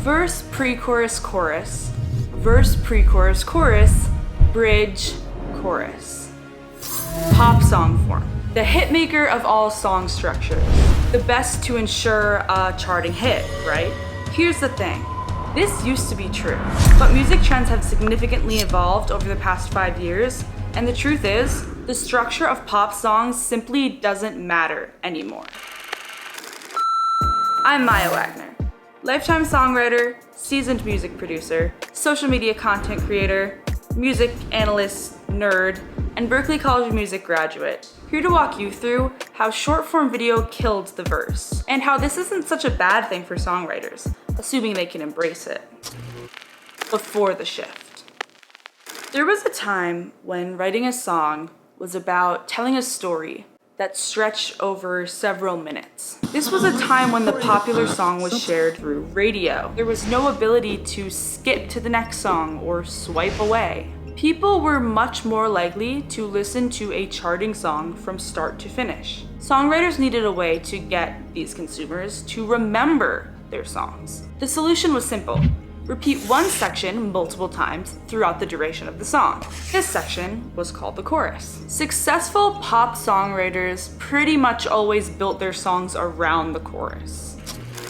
Verse, pre-chorus, chorus. Verse, pre-chorus, chorus. Bridge, chorus. Pop song form. The hitmaker of all song structures. The best to ensure a charting hit, right? Here's the thing. This used to be true, but music trends have significantly evolved over the past 5 years, and the truth is, the structure of pop songs simply doesn't matter anymore. I'm Maya Wagner, lifetime songwriter, seasoned music producer, social media content creator, music analyst, nerd, and Berklee College of Music graduate, here to walk you through how short-form video killed the verse, and how this isn't such a bad thing for songwriters, assuming they can embrace it. Before the shift. There was a time when writing a song was about telling a story that stretched over several minutes. This was a time when the popular song was shared through radio. There was no ability to skip to the next song or swipe away. People were much more likely to listen to a charting song from start to finish. Songwriters needed a way to get these consumers to remember their songs. The solution was simple. Repeat one section multiple times throughout the duration of the song. This section was called the chorus. Successful pop songwriters pretty much always built their songs around the chorus.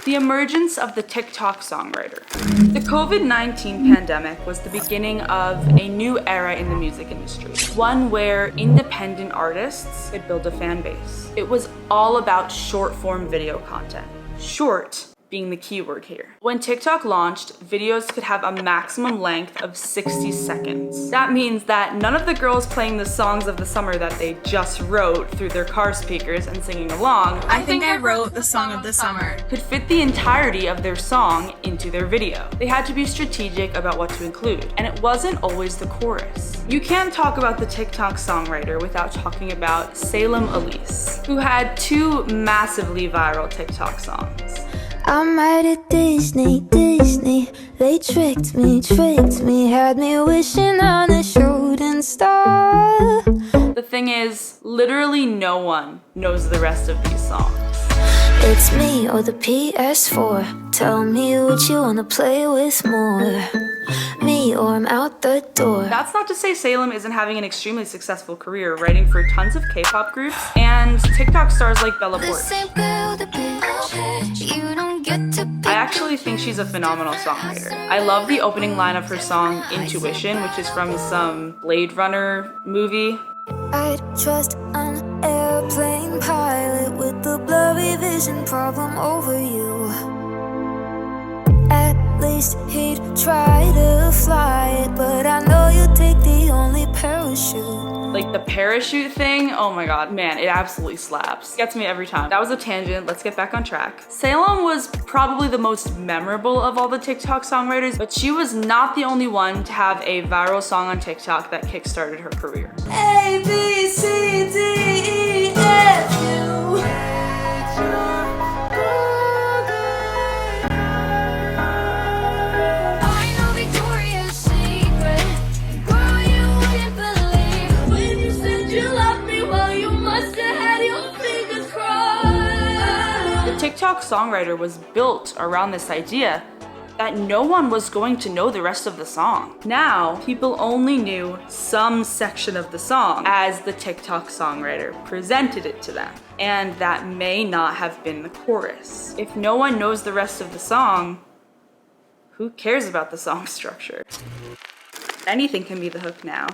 The emergence of the TikTok songwriter. The COVID-19 pandemic was the beginning of a new era in the music industry, one where independent artists could build a fan base. It was all about short-form video content. Short being the keyword here. When TikTok launched, videos could have a maximum length of 60 seconds. That means that none of the girls playing the songs of the summer that they just wrote through their car speakers and singing along, I think I wrote the song of the summer, could fit the entirety of their song into their video. They had to be strategic about what to include, and it wasn't always the chorus. You can't talk about the TikTok songwriter without talking about Salem Elise, who had 2 massively viral TikTok songs. I'm right at Disney, they tricked me, had me wishing on a shooting star. The thing is, literally no one knows the rest of these songs. It's me or the PS4, tell me what you wanna play with more. Me or I'm out the door. That's not to say Salem isn't having an extremely successful career, writing for tons of K-pop groups and TikTok stars like Bella Poarch. I actually think she's a phenomenal songwriter. I love the opening line of her song Intuition, which is from some Blade Runner movie. I'd trust an airplane pilot with the blurry vision problem over you. At least he'd try to fly it, but I know you'd take the only parachute. Like the parachute thing, oh my god, man, it absolutely slaps. Gets me every time. That was a tangent, let's get back on track. Salem was probably the most memorable of all the TikTok songwriters, but she was not the only one to have a viral song on TikTok that kickstarted her career. A, B, C, D, E, F, U. TikTok songwriter was built around this idea that no one was going to know the rest of the song. Now, people only knew some section of the song as the TikTok songwriter presented it to them. And that may not have been the chorus. If no one knows the rest of the song, who cares about the song structure? Anything can be the hook now.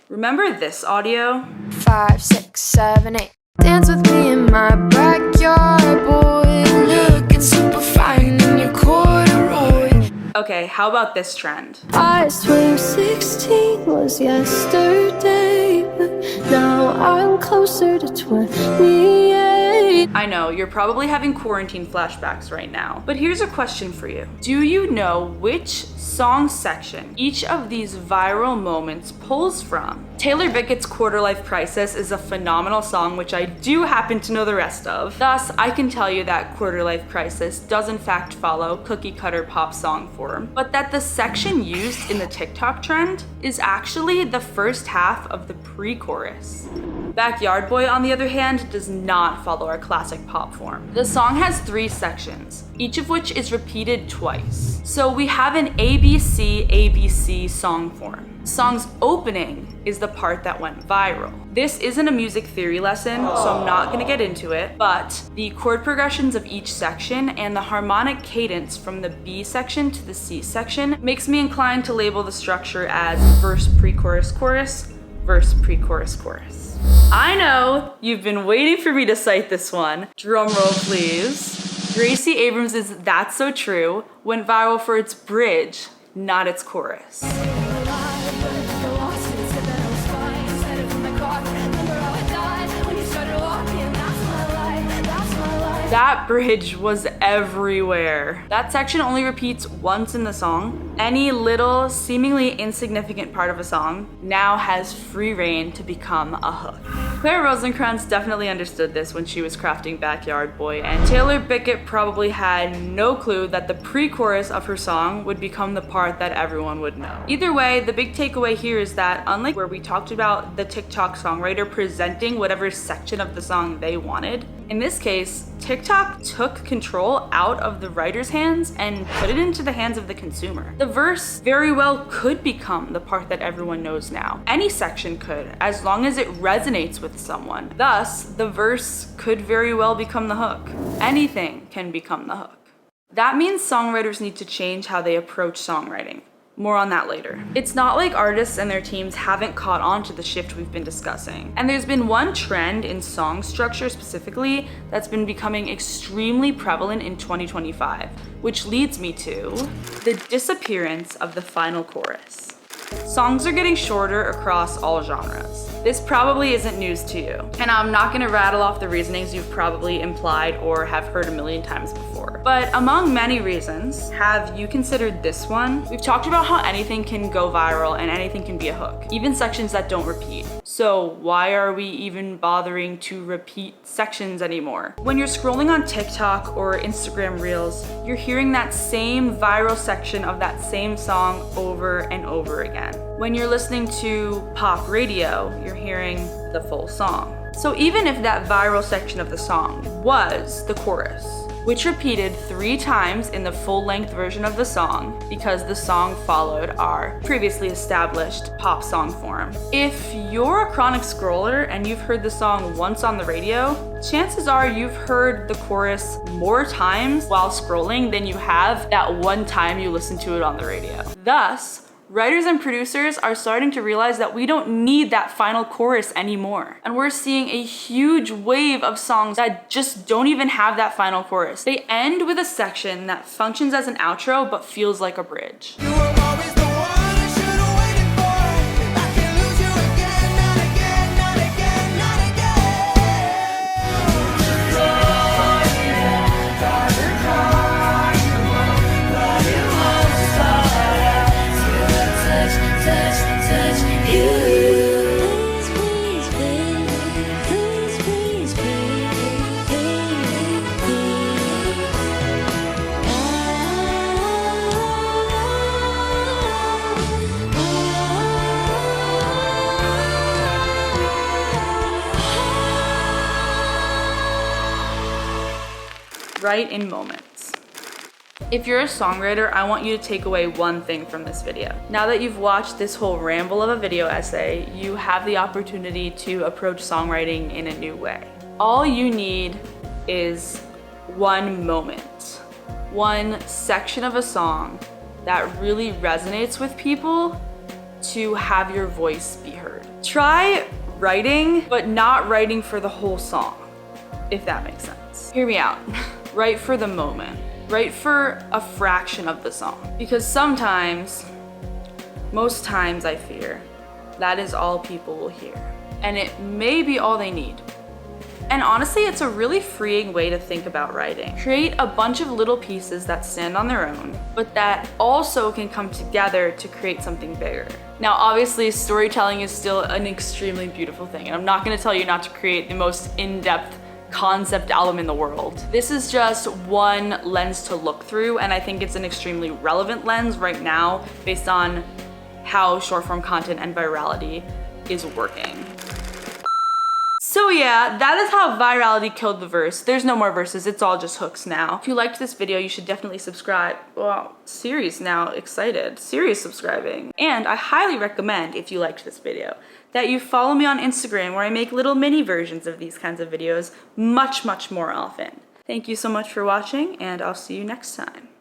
Remember this audio? 5, 6, 7, 8. Dance with me in my backyard, boy. Looking super fine in your corduroy. Okay, how about this trend? I swear 16 was yesterday, but now I'm closer to 28. I know, you're probably having quarantine flashbacks right now, but here's a question for you. Do you know which song section each of these viral moments pulls from? Taylor Bickett's Quarter Life Crisis is a phenomenal song, which I do happen to know the rest of. Thus, I can tell you that Quarter Life Crisis does in fact follow cookie cutter pop song form, but that the section used in the TikTok trend is actually the first half of the pre-chorus. Backyard Boy, on the other hand, does not follow our classic pop form. The song has 3 sections, each of which is repeated twice. So we have an ABC, ABC song form. The song's opening is the part that went viral. This isn't a music theory lesson, so I'm not gonna get into it, but the chord progressions of each section and the harmonic cadence from the B section to the C section makes me inclined to label the structure as verse, pre-chorus, chorus, verse, pre-chorus, chorus. I know you've been waiting for me to cite this one. Drum roll, please. Gracie Abrams' That's So True went viral for its bridge, not its chorus. That bridge was everywhere. That section only repeats once in the song. Any little, seemingly insignificant part of a song now has free reign to become a hook. Claire Rosencrantz definitely understood this when she was crafting Backyard Boy, and Taylor Bickett probably had no clue that the pre-chorus of her song would become the part that everyone would know. Either way, the big takeaway here is that unlike where we talked about the TikTok songwriter presenting whatever section of the song they wanted, in this case, TikTok took control out of the writer's hands and put it into the hands of the consumer. The verse very well could become the part that everyone knows now. Any section could, as long as it resonates with someone. Thus, the verse could very well become the hook. Anything can become the hook. That means songwriters need to change how they approach songwriting. More on that later. It's not like artists and their teams haven't caught on to the shift we've been discussing. And there's been one trend in song structure specifically that's been becoming extremely prevalent in 2025, which leads me to the disappearance of the final chorus. Songs are getting shorter across all genres. This probably isn't news to you, and I'm not gonna rattle off the reasonings you've probably implied or have heard a million times before. But among many reasons, have you considered this one? We've talked about how anything can go viral and anything can be a hook, even sections that don't repeat. So why are we even bothering to repeat sections anymore? When you're scrolling on TikTok or Instagram Reels, you're hearing that same viral section of that same song over and over again. When you're listening to pop radio, you're hearing the full song. So even if that viral section of the song was the chorus, which repeated 3 times in the full-length version of the song because the song followed our previously established pop song form. If you're a chronic scroller and you've heard the song once on the radio, chances are you've heard the chorus more times while scrolling than you have that one time you listened to it on the radio. Thus, writers and producers are starting to realize that we don't need that final chorus anymore. And we're seeing a huge wave of songs that just don't even have that final chorus. They end with a section that functions as an outro but feels like a bridge. You were always the one I should have waited for. I can't lose you again, not again, not again, not Please, please, please, please, please, Write in moments. If you're a songwriter, I want you to take away one thing from this video. Now that you've watched this whole ramble of a video essay, you have the opportunity to approach songwriting in a new way. All you need is one moment, one section of a song that really resonates with people to have your voice be heard. Try writing, but not writing for the whole song, if that makes sense. Hear me out. Write for the moment. Write for a fraction of the song. Because sometimes, most times I fear, that is all people will hear. And it may be all they need. And honestly, it's a really freeing way to think about writing. Create a bunch of little pieces that stand on their own, but that also can come together to create something bigger. Now, obviously, storytelling is still an extremely beautiful thing, and I'm not gonna tell you not to create the most in-depth concept album in the world. This is just one lens to look through, and I think it's an extremely relevant lens right now based on how short-form content and virality is working. So yeah, that is how virality killed the verse. There's no more verses, it's all just hooks now. If you liked this video, you should definitely subscribe. Well, serious now, excited, serious subscribing. And I highly recommend, if you liked this video, that you follow me on Instagram where I make little mini versions of these kinds of videos much more often. Thank you so much for watching, and I'll see you next time.